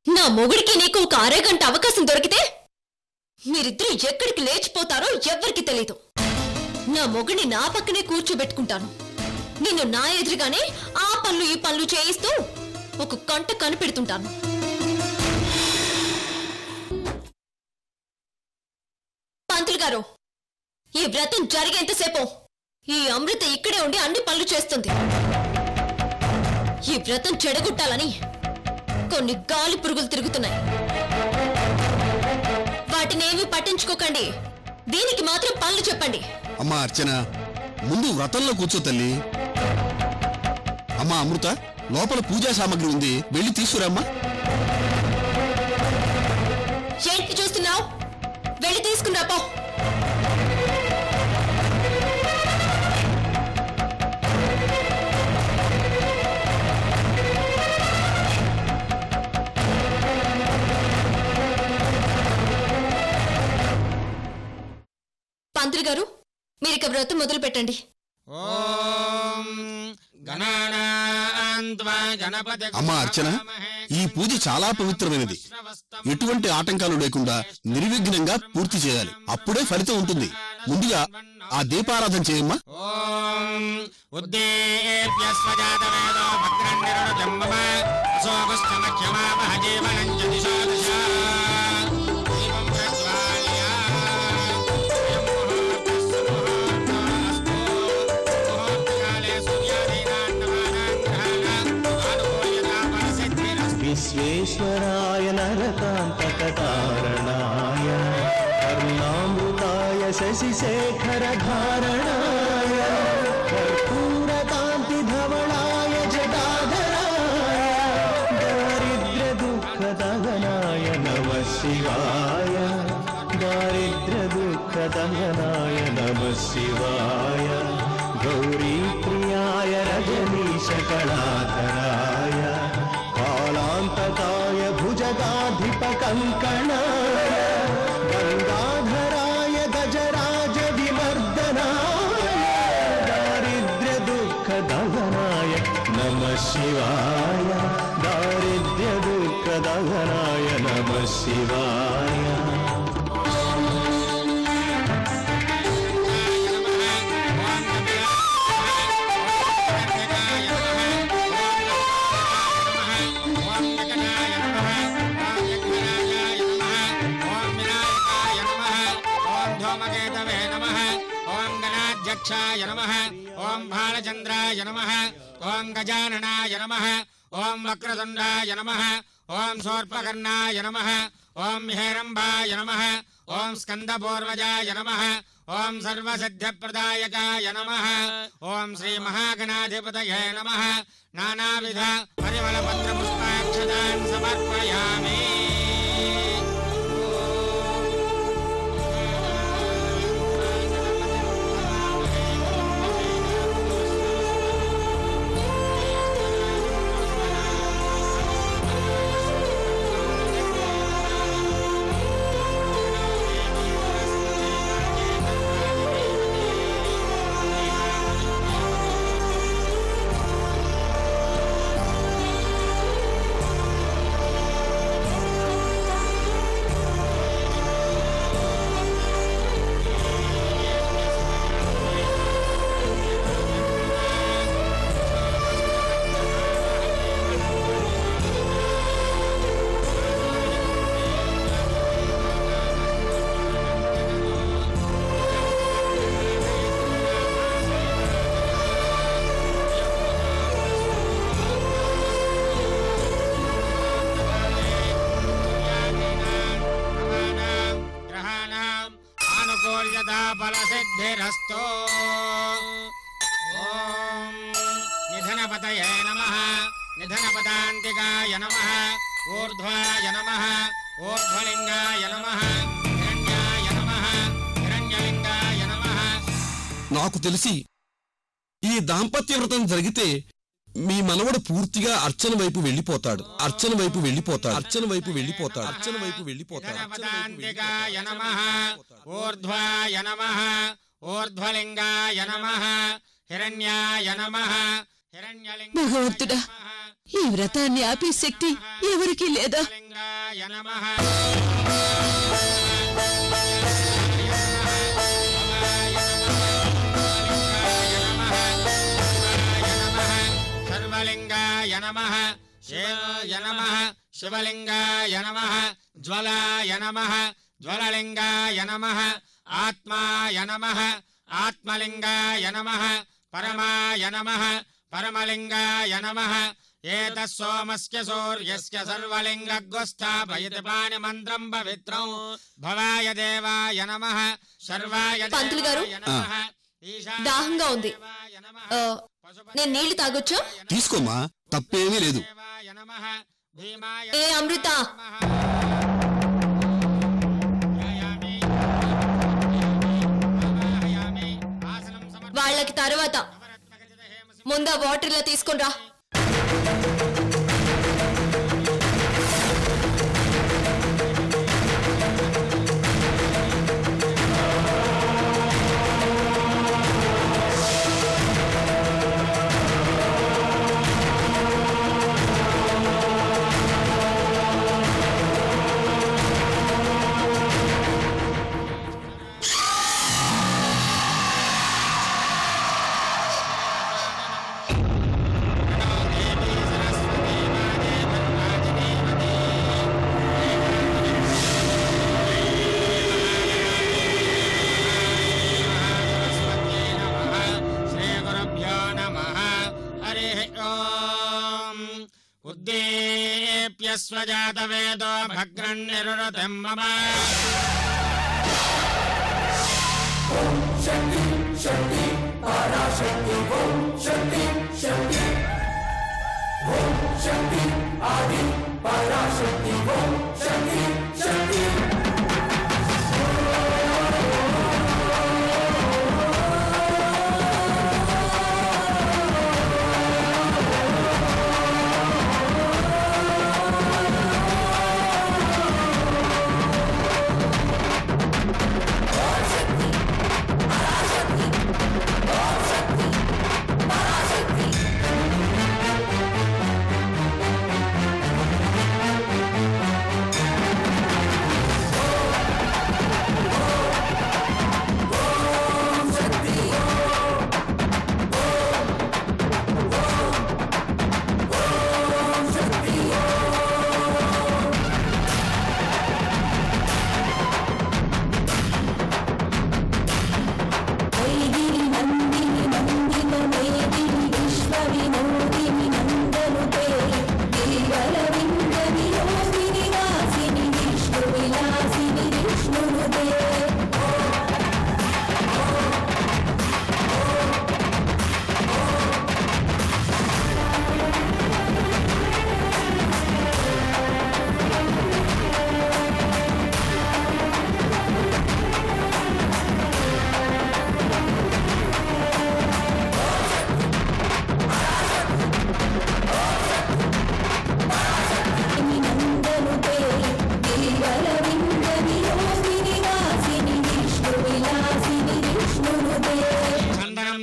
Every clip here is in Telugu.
నా మొగుడికి నీకు ఒక అరగంట అవకాశం దొరికితే మీరిద్దరూ ఎక్కడికి లేచిపోతారో ఎవ్వరికి తెలీదు. నా మొగుడిని నా పక్కనే కూర్చోబెట్టుకుంటాను. నిన్ను నా ఎదురుగానే ఆ పనులు ఈ పనులు చేయిస్తూ ఒక కంట కనిపెడుతుంటాను. పంతులు గారు, ఈ వ్రతం జరిగేంతసేపు ఈ అమృత ఇక్కడే ఉండి అన్ని పనులు చేస్తుంది. ఈ వ్రతం చెడగొట్టాలని కొన్ని గాలి పురుగులు తిరుగుతున్నాయి. వాటినేమీ పట్టించుకోకండి. దీనికి మాత్రం పనులు చెప్పండి. అమ్మా అర్చన, ముందు వ్రతంలో కూర్చో తల్లి. అమ్మా అమృత, లోపల పూజా సామాగ్రి ఉంది, వెళ్ళి తీసుకురామ్మా. ఏంటి చూస్తున్నావు? వెళ్ళి తీసుకురా పో. పంతులు గారు, మీరిక వ్రతం మొదలు పెట్టండి. అమ్మా అర్చన, ఈ పూజ చాలా పవిత్రమైనది. ఎటువంటి ఆటంకాలు లేకుండా నిర్విఘ్నంగా పూర్తి చేయాలి. అప్పుడే ఫలితం ఉంటుంది. ముందుగా ఆ దీపారాధన చేయమ్మా. विश्वेश्वराय नरकान्तककारणाय कर्णामृताय शशिशेखरधारणाय कर्पूरकान्तिधवलाय जटाधराय दारिद्र्यदुःखदहनाय नमः शिवाय दारिद्र्यदुःखदहनाय नमः शिवाय गौरीप्रियाय रजनीशकलाधराय कालान्तकाय भुजगाधिपकङ्कणाय गङ्गाधराय गजराजविमर्दनाय दारिद्र्यदुःखदहनाय नमः शिवाय दारिद्र्यदुःखदहनाय नमः शिवाय नमः ओम भालचंद्राय नमः ओम गजाननाय नमः ओम वक्रतुंडाय नमः ओम शूर्पकर्णाय नमः ओम हेरंबाय नमः ओम स्कंदपूर्वजाय नमः ओम सर्वसिद्धिप्रदायकाय नमः ओम श्री महागणाधिपतये नमः नानाविध परिमलपत्रपुष्पाक्षतान् समर्पयामि। बलसिद्धिरस्तु। ओम निधनपतये नमः निधनपदान्तिकाय नमः ऊर्ध्वाय नमः ऊर्ध्वलिंगाय नमः हिरण्याय नमः हिरण्यलिंगाय नमः। నాకు తెలిసి ఈ దాంపత్య వ్రతం జరిగితే మీ మనవడు పూర్తిగా అర్చన వైపు వెళ్ళిపోతాడు అర్చన వైపు వెళ్ళిపోతాడు అర్చన వైపు వెళ్ళిపోతాడు అర్చన వైపు వెళ్ళిపోతాడు నిధనపదాంతికాయ నమః ఊర్ధ్వాయ నమః ఊర్ధ్వలింగాయ నమః హిరణ్యాయ నమః హిరణ్యలింగాయ భగవంతుడా, ఈ వ్రతాన్ని ఆపే శక్తి ఎవరికీ లేదా? లింగాయ నమః సర్వలింగాయ నమః శివాయ నమః శివలింగాయ నమః జ్వలాయ నమః జ్వలలింగాయ నమః ఆత్మాయ నమః ఆత్మలింగాయ నమః పరమాయ నమః పరమలింగాయ నమః ఏతత్ సోమస్య సూర్యస్య సర్వలింగగ్స్థాపయతి పాణిమంత్రం పవిత్రం భవాయ దేవాయ నమః సర్వాయ పంతులు గారు, నమః దాహంగా ఉంది. నేను నీళ్లు తాగొచ్చా? తీసుకోమ్మా, తప్పేమీ లేదు. నమః భీమాయ ఏ అమృత, వాళ్ళకి తర్వాత ముందా వాటర్లో తీసుకుని రా. ఉద్దీప్యస్వజాతవేదో భగ్రన్నిరురతిం మమ శక్తి శక్తి పరాశక్తి ఓం శక్తి శక్తి ఓం శక్తి ఆది పరాశక్తి ఓం శక్తి శక్తి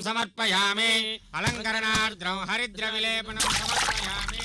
సమర్పయామి అలంకరణార్థం హరిద్ర విలేపనం సమర్పయామి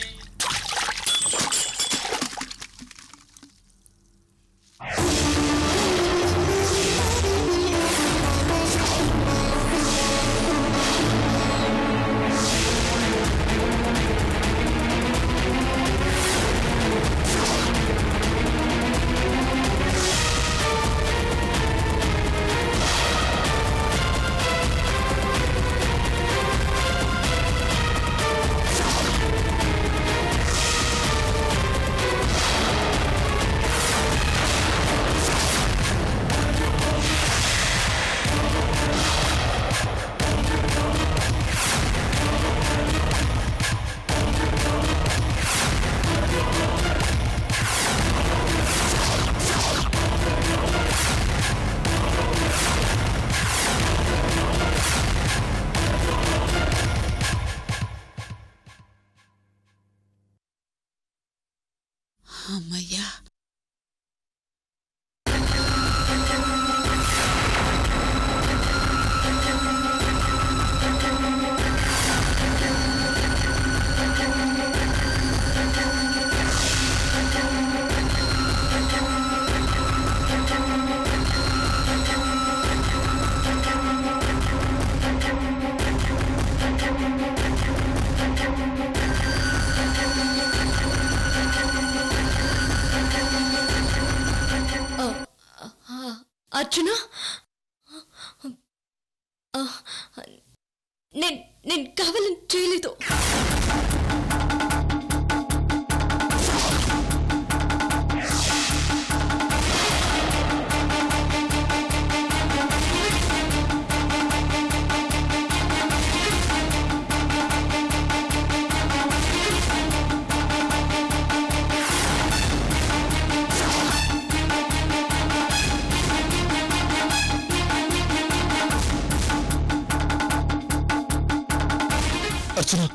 అమ్మయ్యా, అర్జున నేను కావాలని చేయలేదు. అర్చన,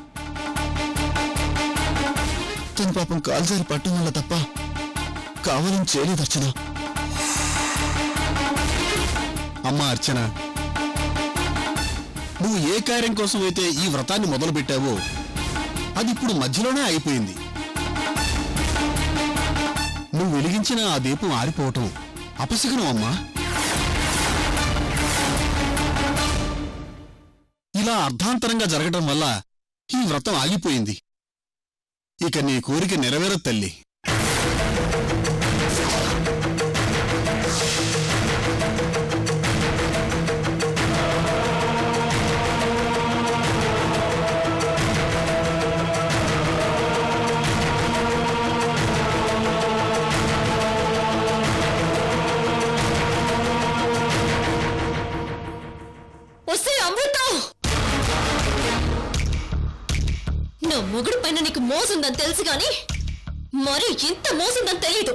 తన పాపం కాల్జారి పట్టడం వల్ల తప్ప కావాలని చేయలేదు అర్చన. అమ్మా అర్చన, నువ్వు ఏ కార్యం కోసం అయితే ఈ వ్రతాన్ని మొదలుపెట్టావో అది ఇప్పుడు మధ్యలోనే అయిపోయింది. నువ్వు వెలిగించిన ఆ దీపం ఆరిపోవటం అపశకునం అమ్మా. ఇలా అర్ధాంతరంగా జరగటం వల్ల ఈ వ్రతం ఆగిపోయింది. ఇక నీ కోరిక నెరవేరదు తల్లి. నా మొగుడు పైన నీకు మోసుందని తెలుసు గాని మరి ఇంత మోసుందని తెలీదు.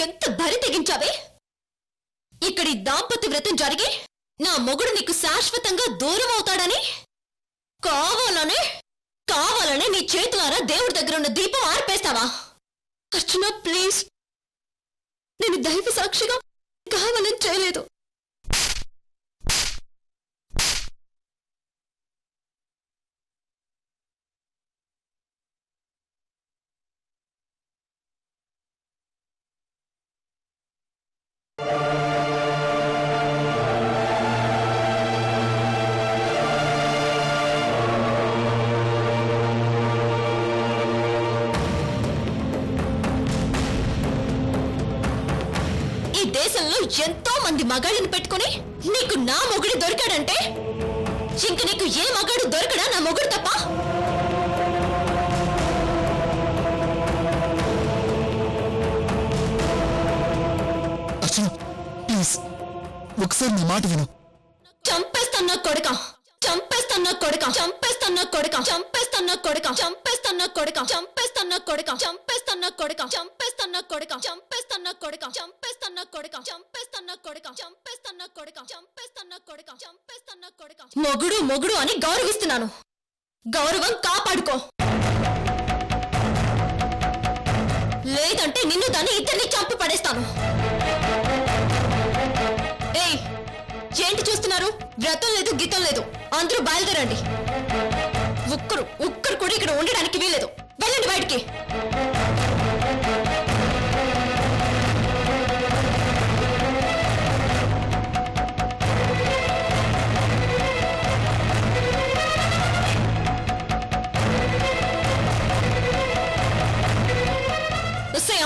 ఎంత బరి తెగించావే! ఇక్కడి దాంపత్య వ్రతం జరిగి నా మొగుడు నీకు శాశ్వతంగా దూరం అవుతాడని కావాలనే నీ చేతులారా దేవుడి దగ్గర ఉన్న దీపం ఆర్పేస్తావా? అర్చన ప్లీజ్, నేను దైవ సాక్షిగా కావాలని చేయలేదు. దేశంలో ఎంతో మంది మగాళ్ళని పెట్టుకుని నీకు నా మొగుడు దొరికాడంటే ఇంక నీకు ఏ మగాడు దొరకడా నా మొగుడు తప్ప? అర్చన ప్లీజ్ ఒకసారి నా మాట విను. చంపేస్తున్నా కొడుక, చంపేస్తున్నా కొడుక, చంపేస్తున్నా కొడుక, చంపేస్తున్నా కొడుక, చంపేస్తున్నా కొడుక, చంపేస్తున్నా కొడుక, చంపేస్తున్నా కొడుక, చంపేస్తున్నా కొడుక, చంపేస్తున్నా కొడుక, చంపేస్తున్నా కొడుక, చంపేస్తున్నా కొడుక, చంపేస్తున్నా కొడుక, చంపేస్తున్నా కొడుక, చంపేస్తున్నా కొడుక. మొగుడు మొగుడు అని గౌరవిస్తున్నాను. గౌరవం కాపాడుకో, లేదంటే నిన్ను దాన్ని ఇద్దరిని చంపి పడేస్తాను. ఏయ్, ఏంటి చూస్తున్నారు? వ్రతం లేదు, గీతం లేదు, అందరూ బయలుదేరండి. ఒక్కరు కూడా ఇక్కడ ఉండడానికి వీలేదు. వెళ్ళండి బయటికి.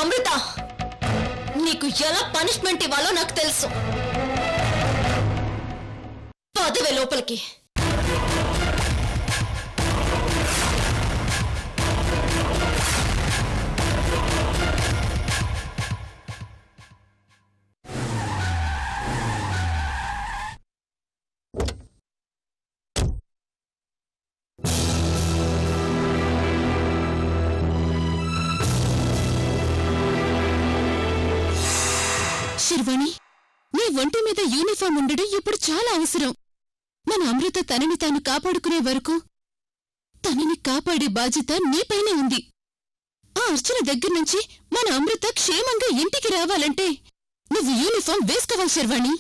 అమృత, నీకు ఎలా పనిష్మెంట్ ఇవ్వాలో నాకు తెలుసు. పదవే లోపలికి. శర్వాణి, నీ ఒంటి మీద యూనిఫామ్ ఉండడం ఇప్పుడు చాలా అవసరం. మన అమృత తనని తాను కాపాడుకునే వరకు తనని కాపాడే బాధ్యత నీపైనే ఉంది. ఆ అర్చన దగ్గర నుంచి మన అమృత క్షేమంగా ఇంటికి రావాలంటే నువ్వు యూనిఫామ్ వేసుకోవాలి శర్వాణి.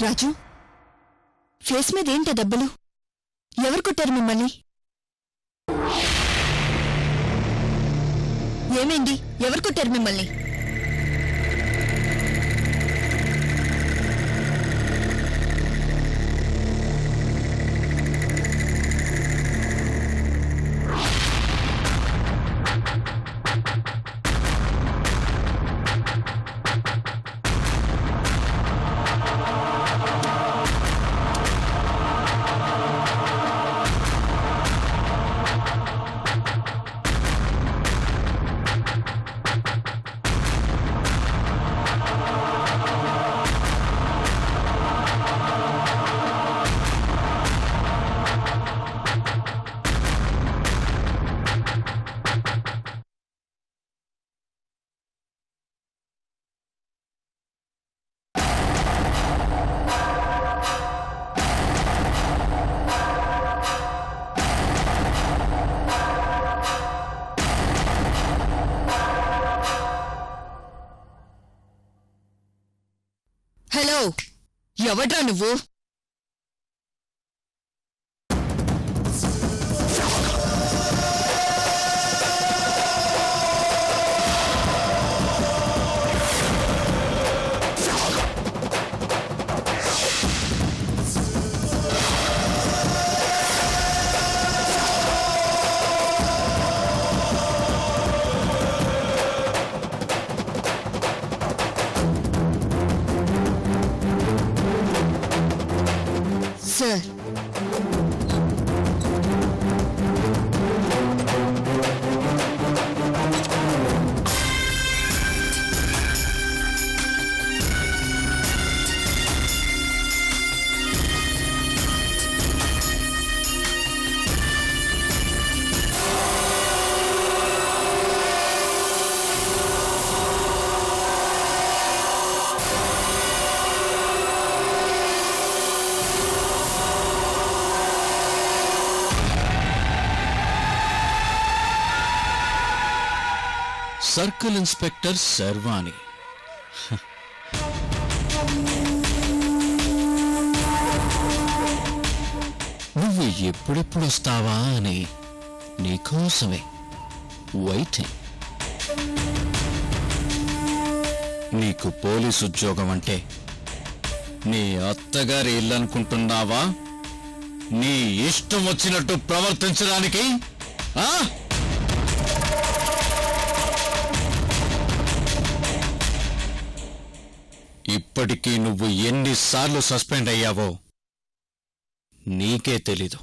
రాజు, ఫేస్ మీద ఏంటా దెబ్బలు? ఎవరు కొట్టారు మిమ్మల్ని? ఏమైంది? ఎవరు కొట్టారు మిమ్మల్ని? హలో, ఎవడ్రా నువ్వు? Sir, circle inspector Sharvani. నువ్వు ఎప్పుడెప్పుడు వస్తావా అని నీకోసమే వెయిటింగ్. నీకు పోలీసు ఉద్యోగం అంటే నీ అత్తగారి ఇల్లు అనుకుంటున్నావా? నీ ఇష్టం వచ్చినట్టు ప్రవర్తించడానికి? ఇప్పటికీ నువ్వు ఎన్నిసార్లు సస్పెండ్ అయ్యావో నీకే తెలీదు.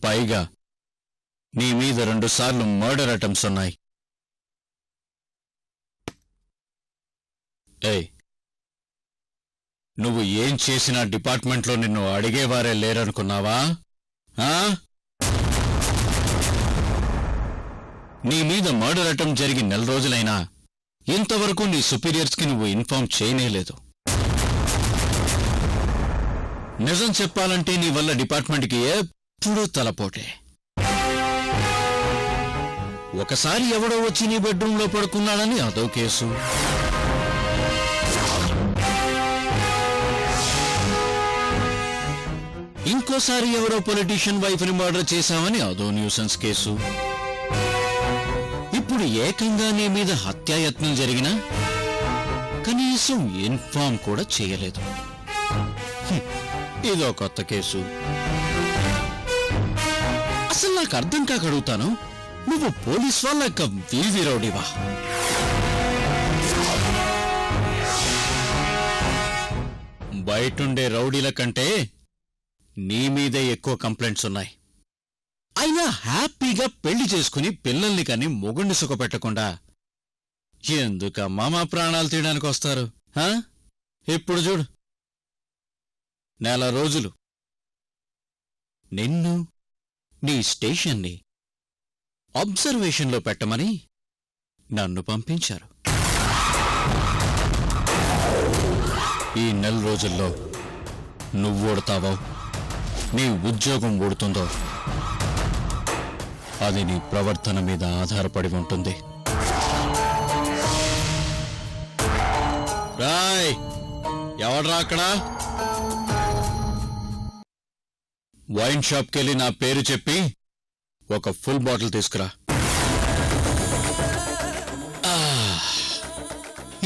పైగా నీ మీద 2 సార్లు మర్డర్ అటెంప్ట్స్ ఉన్నాయి. ఏయ్, నువ్వు ఏం చేసినా డిపార్ట్మెంట్లో నిన్ను అడిగేవారే లేరనుకున్నావా? నీ మీద మర్డర్ అటెంప్ట్ జరిగి 4 రోజులైనా ఇంతవరకు నీ సుపీరియర్స్కి నువ్వు ఇన్ఫార్మ్ చేయనేలేదు. నిజం చెప్పాలంటే నీ వల్ల డిపార్ట్మెంట్కి ఎప్పుడూ తలపోటే. ఒకసారి ఎవడో వచ్చి నీ బెడ్రూంలో పడుకున్నాడని అదో కేసు. ఇంకోసారి ఎవరో పొలిటీషియన్ వైఫ్ని మర్డర్ చేశామని అదో న్యూసెన్స్ కేసు. ఇప్పుడు ఏకంగా నీ మీద హత్యాయత్నం జరిగినా కనీసం ఇన్ఫార్మ్ కూడా చేయలేదు. ఇదో కొత్త కేసు. అసలు నాకు అర్థం కాక అడుగుతాను, నువ్వు పోలీస్ వాళ్ళ వీధి రౌడీవా? బయటుండే రౌడీల కంటే నీ మీదే ఎక్కువ కంప్లైంట్స్ ఉన్నాయి. అయినా హ్యాపీగా పెళ్లి చేసుకుని పిల్లల్ని కాని మొగుణ్ణి సుఖపెట్టకుండా ఎందుకమ్మా మా ప్రాణాలు తీయడానికి వస్తారు? ఇప్పుడు చూడు, 4 రోజులు నిన్ను నీ స్టేషన్ని అబ్జర్వేషన్లో పెట్టమని నన్ను పంపించారు. ఈ 4 రోజుల్లో నువ్వు ఓడతావో నీ ఉద్యోగం ఓడుతుందో అది నీ ప్రవర్తన మీద ఆధారపడి ఉంటుంది. రాయ్, ఎవడ్రా అక్కడ? వైన్ షాప్కి వెళ్ళి నా పేరు చెప్పి ఒక ఫుల్ బాటిల్ తీసుకురా.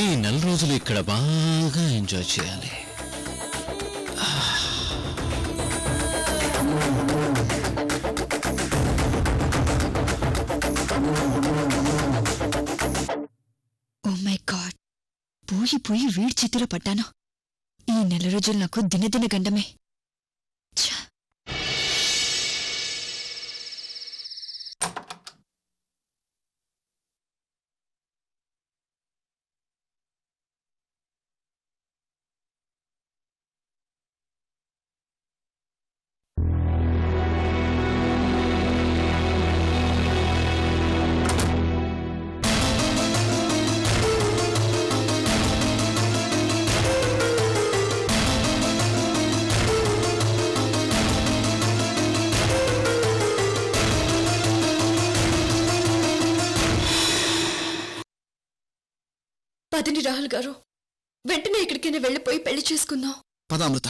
ఈ 4 రోజులు ఇక్కడ బాగా ఎంజాయ్ చేయాలి. ఓ మై గాడ్, పోయి వీడి చేతిలో పడ్డాను. ఈ 4 రోజులు నాకు దినదిన గండమే. పదని రాహుల్ గారు, వెంటనే ఎక్కడికైనా వెళ్ళిపోయి పెళ్లి చేసుకుందాం. పద అమృత.